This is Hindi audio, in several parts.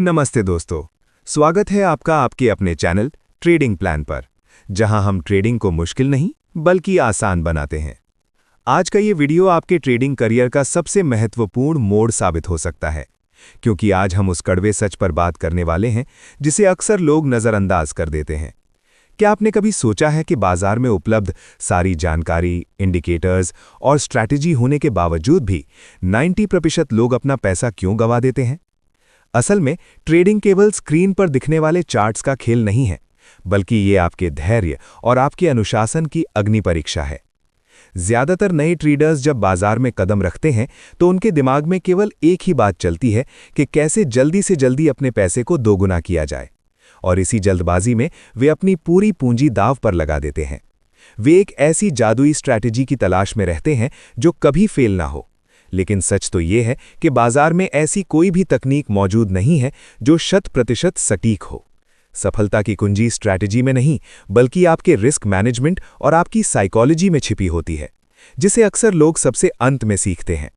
नमस्ते दोस्तों, स्वागत है आपका आपके अपने चैनल ट्रेडिंग प्लान पर, जहां हम ट्रेडिंग को मुश्किल नहीं बल्कि आसान बनाते हैं। आज का ये वीडियो आपके ट्रेडिंग करियर का सबसे महत्वपूर्ण मोड़ साबित हो सकता है, क्योंकि आज हम उस कड़वे सच पर बात करने वाले हैं जिसे अक्सर लोग नज़रअंदाज कर देते हैं। क्या आपने कभी सोचा है कि बाजार में उपलब्ध सारी जानकारी, इंडिकेटर्स और स्ट्रैटेजी होने के बावजूद भी 90% लोग अपना पैसा क्यों गंवा देते हैं? असल में ट्रेडिंग केवल स्क्रीन पर दिखने वाले चार्ट्स का खेल नहीं है, बल्कि ये आपके धैर्य और आपके अनुशासन की अग्नि परीक्षा है। ज्यादातर नए ट्रेडर्स जब बाजार में कदम रखते हैं तो उनके दिमाग में केवल एक ही बात चलती है कि कैसे जल्दी से जल्दी अपने पैसे को दोगुना किया जाए, और इसी जल्दबाजी में वे अपनी पूरी पूंजी दांव पर लगा देते हैं। वे एक ऐसी जादुई स्ट्रैटेजी की तलाश में रहते हैं जो कभी फेल ना हो, लेकिन सच तो ये है कि बाजार में ऐसी कोई भी तकनीक मौजूद नहीं है जो 100% सटीक हो। सफलता की कुंजी स्ट्रैटेजी में नहीं, बल्कि आपके रिस्क मैनेजमेंट और आपकी साइकोलॉजी में छिपी होती है, जिसे अक्सर लोग सबसे अंत में सीखते हैं।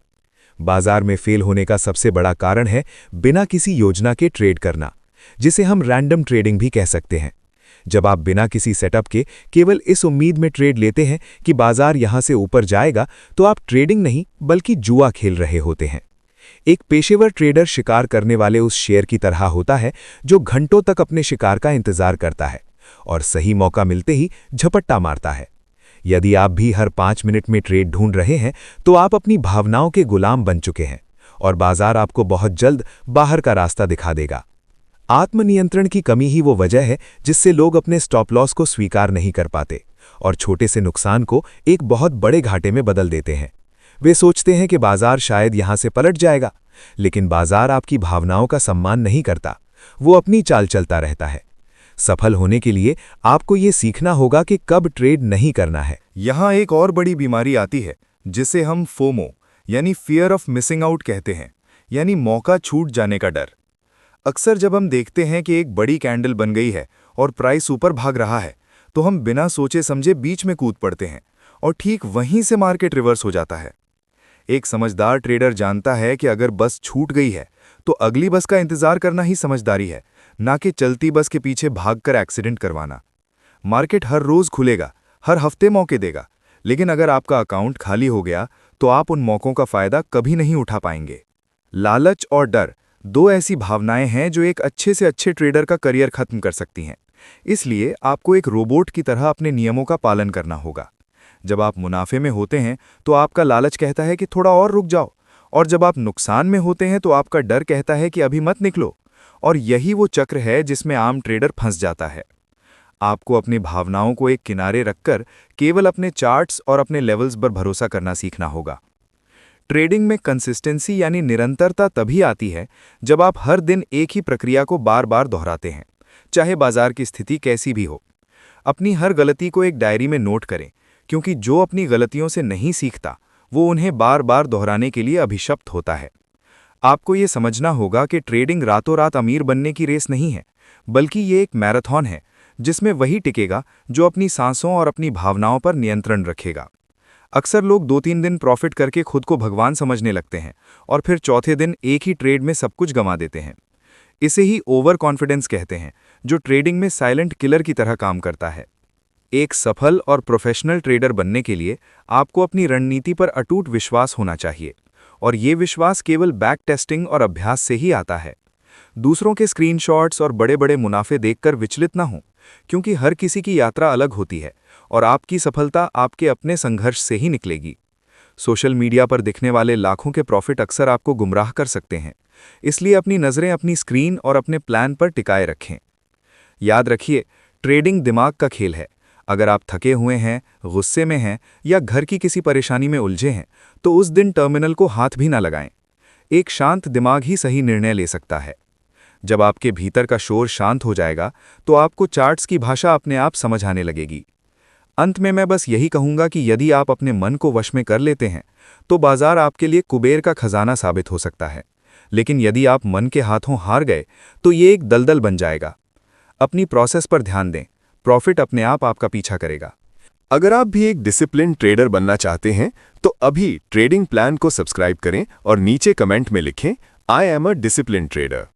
बाजार में फेल होने का सबसे बड़ा कारण है बिना किसी योजना के ट्रेड करना, जिसे हम रैंडम ट्रेडिंग भी कह सकते हैं। जब आप बिना किसी सेटअप के केवल इस उम्मीद में ट्रेड लेते हैं कि बाजार यहां से ऊपर जाएगा, तो आप ट्रेडिंग नहीं बल्कि जुआ खेल रहे होते हैं। एक पेशेवर ट्रेडर शिकार करने वाले उस शेर की तरह होता है जो घंटों तक अपने शिकार का इंतजार करता है और सही मौका मिलते ही झपट्टा मारता है। यदि आप भी हर 5 मिनट में ट्रेड ढूंढ रहे हैं, तो आप अपनी भावनाओं के गुलाम बन चुके हैं और बाजार आपको बहुत जल्द बाहर का रास्ता दिखा देगा। आत्मनियंत्रण की कमी ही वो वजह है जिससे लोग अपने स्टॉप लॉस को स्वीकार नहीं कर पाते और छोटे से नुकसान को एक बहुत बड़े घाटे में बदल देते हैं। वे सोचते हैं कि बाजार शायद यहां से पलट जाएगा, लेकिन बाजार आपकी भावनाओं का सम्मान नहीं करता, वो अपनी चाल चलता रहता है। सफल होने के लिए आपको ये सीखना होगा कि कब ट्रेड नहीं करना है। यहाँ एक और बड़ी बीमारी आती है जिसे हम फोमो यानी फियर ऑफ मिसिंग आउट कहते हैं, यानी मौका छूट जाने का डर। अक्सर जब हम देखते हैं कि एक बड़ी कैंडल बन गई है और प्राइस ऊपर भाग रहा है, तो हम बिना सोचे समझे बीच में कूद पड़ते हैं और ठीक वहीं से मार्केट रिवर्स हो जाता है। एक समझदार ट्रेडर जानता है कि अगर बस छूट गई है तो अगली बस का इंतजार करना ही समझदारी है, ना कि चलती बस के पीछे भागकर एक्सीडेंट करवाना। मार्केट हर रोज खुलेगा, हर हफ्ते मौके देगा, लेकिन अगर आपका अकाउंट खाली हो गया तो आप उन मौकों का फायदा कभी नहीं उठा पाएंगे। लालच और डर दो ऐसी भावनाएं हैं जो एक अच्छे से अच्छे ट्रेडर का करियर खत्म कर सकती हैं। इसलिए आपको एक रोबोट की तरह अपने नियमों का पालन करना होगा। जब आप मुनाफे में होते हैं तो आपका लालच कहता है कि थोड़ा और रुक जाओ, और जब आप नुकसान में होते हैं तो आपका डर कहता है कि अभी मत निकलो। और यही वो चक्र है जिसमें आम ट्रेडर फंस जाता है। आपको अपनी भावनाओं को एक किनारे रखकर केवल अपने चार्ट्स और अपने लेवल्स पर भरोसा करना सीखना होगा। ट्रेडिंग में कंसिस्टेंसी यानी निरंतरता तभी आती है जब आप हर दिन एक ही प्रक्रिया को बार बार दोहराते हैं, चाहे बाजार की स्थिति कैसी भी हो। अपनी हर गलती को एक डायरी में नोट करें, क्योंकि जो अपनी गलतियों से नहीं सीखता वो उन्हें बार बार दोहराने के लिए अभिशप्त होता है। आपको ये समझना होगा कि ट्रेडिंग रातों रात अमीर बनने की रेस नहीं है, बल्कि ये एक मैराथन है जिसमें वही टिकेगा जो अपनी सांसों और अपनी भावनाओं पर नियंत्रण रखेगा। अक्सर लोग 2-3 दिन प्रॉफिट करके खुद को भगवान समझने लगते हैं और फिर चौथे दिन एक ही ट्रेड में सब कुछ गंवा देते हैं। इसे ही ओवर कॉन्फिडेंस कहते हैं, जो ट्रेडिंग में साइलेंट किलर की तरह काम करता है। एक सफल और प्रोफेशनल ट्रेडर बनने के लिए आपको अपनी रणनीति पर अटूट विश्वास होना चाहिए, और ये विश्वास केवल बैक टेस्टिंग और अभ्यास से ही आता है। दूसरों के स्क्रीनशॉट्स और बड़े बड़े मुनाफे देखकर विचलित ना हों, क्योंकि हर किसी की यात्रा अलग होती है और आपकी सफलता आपके अपने संघर्ष से ही निकलेगी। सोशल मीडिया पर दिखने वाले लाखों के प्रॉफिट अक्सर आपको गुमराह कर सकते हैं, इसलिए अपनी नज़रें अपनी स्क्रीन और अपने प्लान पर टिकाए रखें। याद रखिए, ट्रेडिंग दिमाग का खेल है। अगर आप थके हुए हैं, गुस्से में हैं या घर की किसी परेशानी में उलझे हैं, तो उस दिन टर्मिनल को हाथ भी ना लगाएं। एक शांत दिमाग ही सही निर्णय ले सकता है। जब आपके भीतर का शोर शांत हो जाएगा तो आपको चार्ट्स की भाषा अपने आप समझ आने लगेगी। अंत में मैं बस यही कहूंगा कि यदि आप अपने मन को वश में कर लेते हैं तो बाजार आपके लिए कुबेर का खजाना साबित हो सकता है, लेकिन यदि आप मन के हाथों हार गए तो ये एक दलदल बन जाएगा। अपनी प्रोसेस पर ध्यान दें, प्रॉफिट अपने आप आपका पीछा करेगा। अगर आप भी एक डिसिप्लिन ट्रेडर बनना चाहते हैं तो अभी ट्रेडिंग प्लान को सब्सक्राइब करें और नीचे कमेंट में लिखें, I am a discipline trader.